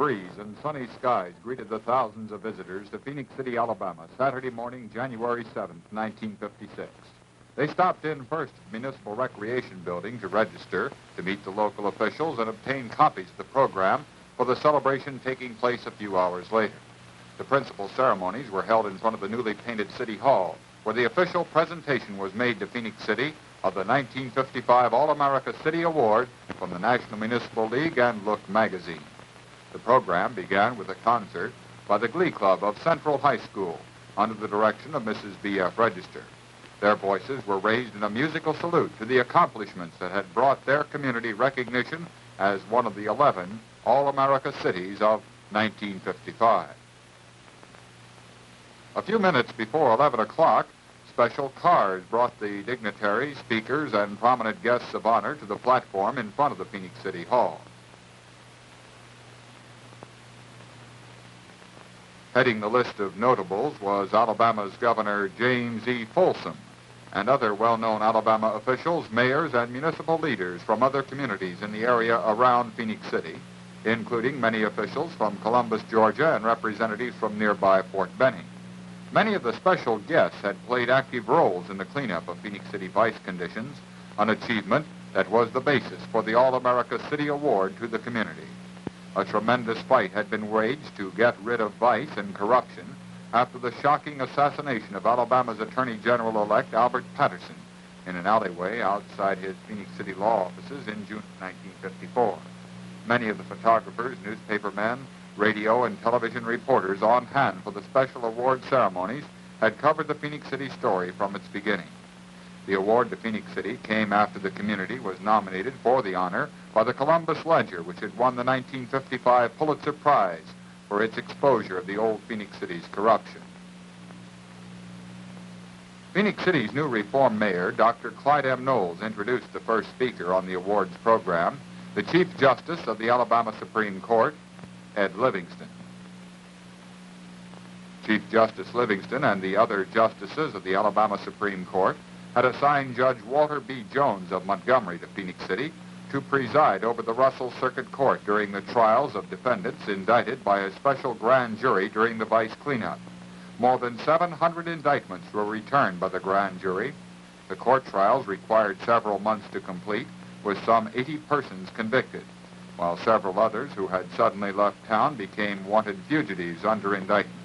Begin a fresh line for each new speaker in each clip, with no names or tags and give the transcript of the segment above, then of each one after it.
breeze and sunny skies greeted the thousands of visitors to Phenix City, Alabama, Saturday morning, January 7th, 1956. They stopped in first at the Municipal Recreation Building to register, to meet the local officials, and obtain copies of the program for the celebration taking place a few hours later. The principal ceremonies were held in front of the newly painted City Hall, where the official presentation was made to Phenix City of the 1955 All-America City Award from the National Municipal League and Look magazine. The program began with a concert by the Glee Club of Central High School under the direction of Mrs. B.F. Register. Their voices were raised in a musical salute to the accomplishments that had brought their community recognition as one of the 11 All-America cities of 1955. A few minutes before 11 o'clock, special cars brought the dignitaries, speakers, and prominent guests of honor to the platform in front of the Phenix City Hall. Heading the list of notables was Alabama's Governor James E. Folsom and other well-known Alabama officials, mayors, and municipal leaders from other communities in the area around Phenix City, including many officials from Columbus, Georgia, and representatives from nearby Fort Benning. Many of the special guests had played active roles in the cleanup of Phenix City vice conditions, an achievement that was the basis for the All-America City Award to the community. A tremendous fight had been waged to get rid of vice and corruption after the shocking assassination of Alabama's Attorney General-elect Albert Patterson in an alleyway outside his Phenix City law offices in June 1954. Many of the photographers, newspapermen, radio and television reporters on hand for the special award ceremonies had covered the Phenix City story from its beginning. The award to Phenix City came after the community was nominated for the honor by the Columbus Ledger, which had won the 1955 Pulitzer Prize for its exposure of the old Phenix City's corruption. Phenix City's new reform mayor, Dr. Clyde M. Knowles, introduced the first speaker on the awards program, the Chief Justice of the Alabama Supreme Court, Ed Livingston. Chief Justice Livingston and the other justices of the Alabama Supreme Court had assigned Judge Walter B. Jones of Montgomery to Phenix City to preside over the Russell Circuit Court during the trials of defendants indicted by a special grand jury during the vice cleanup. More than 700 indictments were returned by the grand jury. The court trials required several months to complete, with some 80 persons convicted, while several others who had suddenly left town became wanted fugitives under indictment.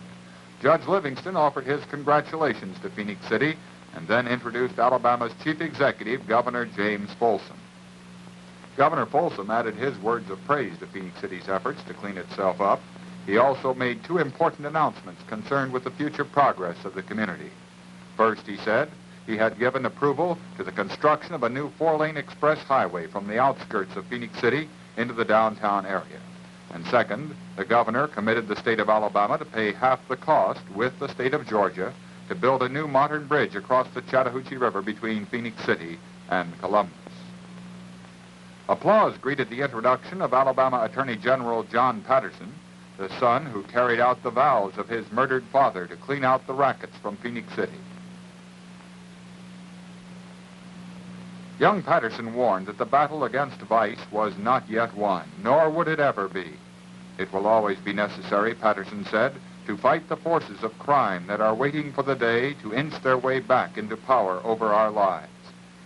Judge Livingston offered his congratulations to Phenix City and then introduced Alabama's chief executive, Governor James Folsom. Governor Folsom added his words of praise to Phenix City's efforts to clean itself up. He also made two important announcements concerned with the future progress of the community. First, he said, he had given approval to the construction of a new four-lane express highway from the outskirts of Phenix City into the downtown area. And second, the governor committed the state of Alabama to pay half the cost with the state of Georgia to build a new modern bridge across the Chattahoochee River between Phenix City and Columbus. Applause greeted the introduction of Alabama Attorney General John Patterson, the son who carried out the vows of his murdered father to clean out the rackets from Phenix City. Young Patterson warned that the battle against vice was not yet won, nor would it ever be. It will always be necessary, Patterson said, to fight the forces of crime that are waiting for the day to inch their way back into power over our lives.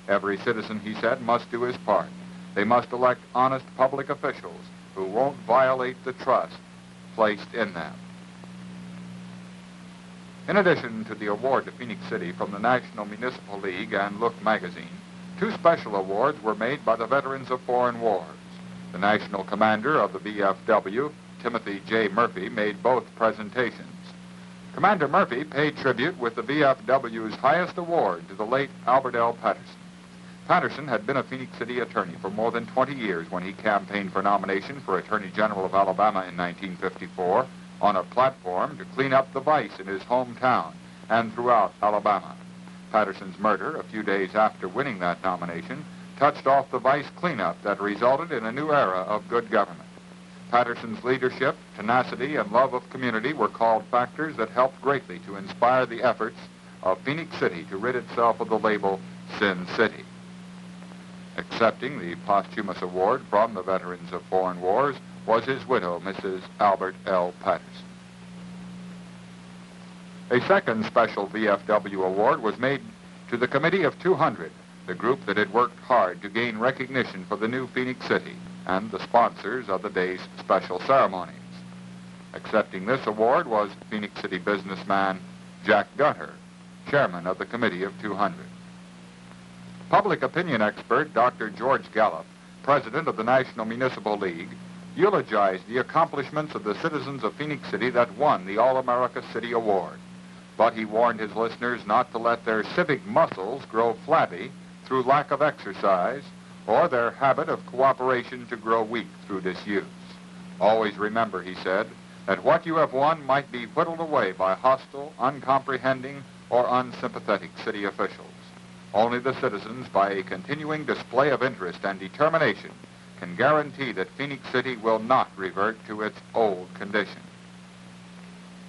Every citizen, he said, must do his part. They must elect honest public officials who won't violate the trust placed in them. In addition to the award to Phenix City from the National Municipal League and Look magazine, two special awards were made by the veterans of foreign wars. The national commander of the VFW, Timothy J. Murphy, made both presentations. Commander Murphy paid tribute with the VFW's highest award to the late Albert L. Patterson. Patterson had been a Phenix City attorney for more than 20 years when he campaigned for nomination for Attorney General of Alabama in 1954 on a platform to clean up the vice in his hometown and throughout Alabama. Patterson's murder, a few days after winning that nomination, touched off the vice cleanup that resulted in a new era of good government. Patterson's leadership, tenacity, and love of community were called factors that helped greatly to inspire the efforts of Phenix City to rid itself of the label Sin City. Accepting the posthumous award from the veterans of foreign wars was his widow, Mrs. Albert L. Patterson. A second special VFW award was made to the Committee of 200, the group that had worked hard to gain recognition for the new Phenix City and the sponsors of the day's special ceremonies. Accepting this award was Phenix City businessman Jack Gutter, chairman of the Committee of 200. Public opinion expert Dr. George Gallup, president of the National Municipal League, eulogized the accomplishments of the citizens of Phenix City that won the All-America City Award. But he warned his listeners not to let their civic muscles grow flabby through lack of exercise or their habit of cooperation to grow weak through disuse. Always remember, he said, that what you have won might be whittled away by hostile, uncomprehending, or unsympathetic city officials. Only the citizens, by a continuing display of interest and determination, can guarantee that Phenix City will not revert to its old condition.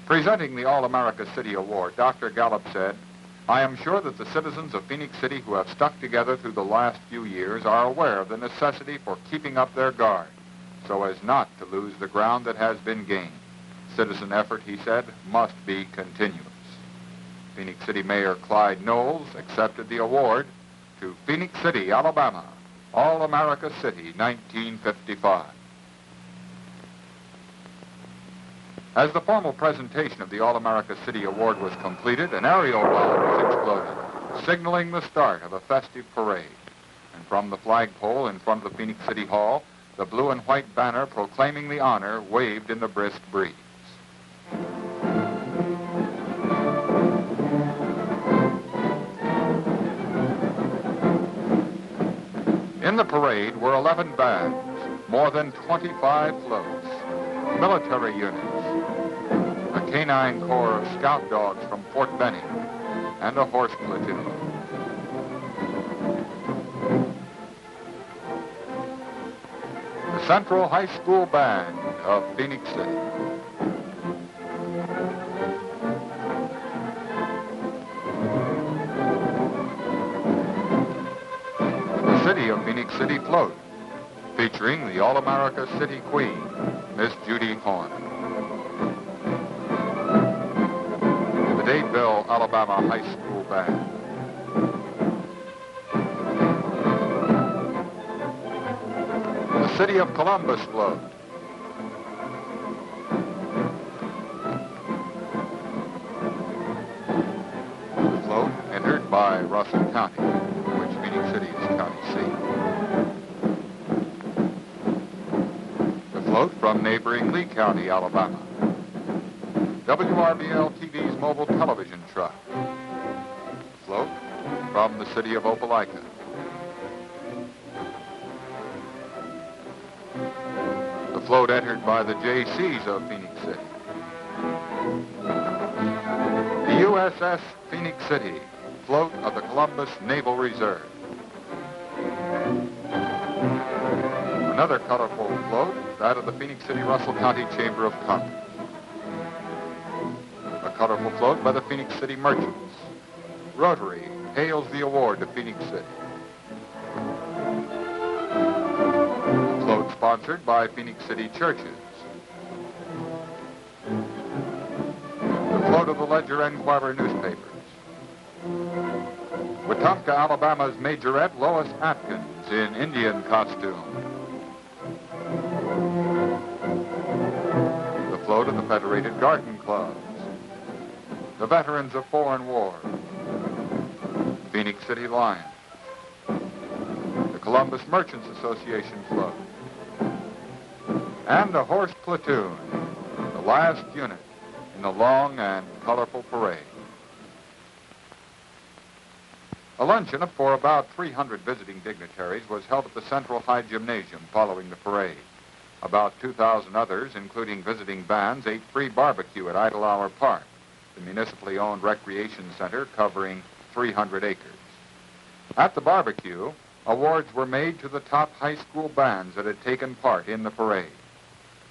Presenting the All-America City Award, Dr. Gallup said, "I am sure that the citizens of Phenix City who have stuck together through the last few years are aware of the necessity for keeping up their guard so as not to lose the ground that has been gained. Citizen effort," he said, "must be continuous." Phenix City Mayor Clyde Knowles accepted the award to Phenix City, Alabama, All-America City, 1955. As the formal presentation of the All-America City Award was completed, an aerial bomb was exploded, signaling the start of a festive parade. And from the flagpole in front of the Phenix City Hall, the blue and white banner proclaiming the honor waved in the brisk breeze. In the parade were 11 bands, more than 25 floats, military units, a canine corps of scout dogs from Fort Benning, and a horse platoon. The Central High School Band of Phenix City. The City of Phenix City Float, featuring the All-America City Queen, Miss Judy Horn. The Dadeville, Alabama High School Band. The City of Columbus Float. The float entered by Russell County, which Phenix City is county seat. The float from neighboring Lee County, Alabama. WRBL-TV's mobile television truck. Float from the city of Opelika. The float entered by the JCs of Phenix City. The USS Phenix City, float of the Columbus Naval Reserve. Another colorful float, that of the Phenix City Russell County Chamber of Commerce. A colorful float by the Phenix City Merchants. Rotary hails the award to Phenix City. A float sponsored by Phenix City Churches. The float of the Ledger Enquirer newspapers. Wetumpka, Alabama's Majorette Lois Atkins in Indian costume. The float of the Federated Garden Clubs. The Veterans of Foreign Wars. Phenix City Lions. The Columbus Merchants Association float. And a horse platoon, the last unit in the long and colorful parade. A luncheon for about 300 visiting dignitaries was held at the Central High Gymnasium following the parade. About 2,000 others, including visiting bands, ate free barbecue at Idle Hour Park, the municipally owned recreation center covering 300 acres. At the barbecue, awards were made to the top high school bands that had taken part in the parade.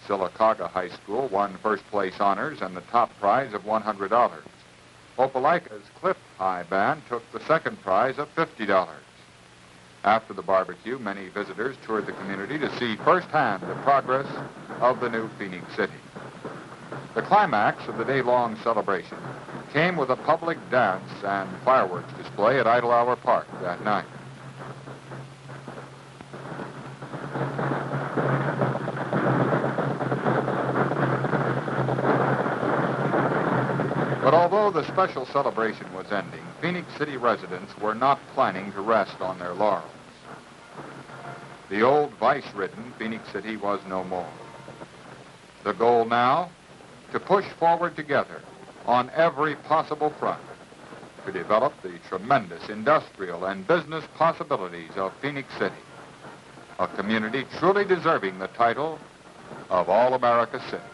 Sylacauga High School won first place honors and the top prize of $100. Opelika's Cliff High Band took the second prize of $50. After the barbecue, many visitors toured the community to see firsthand the progress of the new Phenix City. The climax of the day-long celebration came with a public dance and fireworks display at Idle Hour Park that night. But although the special celebration was ending, Phenix City residents were not planning to rest on their laurels. The old vice-ridden Phenix City was no more. The goal now, to push forward together on every possible front to develop the tremendous industrial and business possibilities of Phenix City, a community truly deserving the title of All-America City.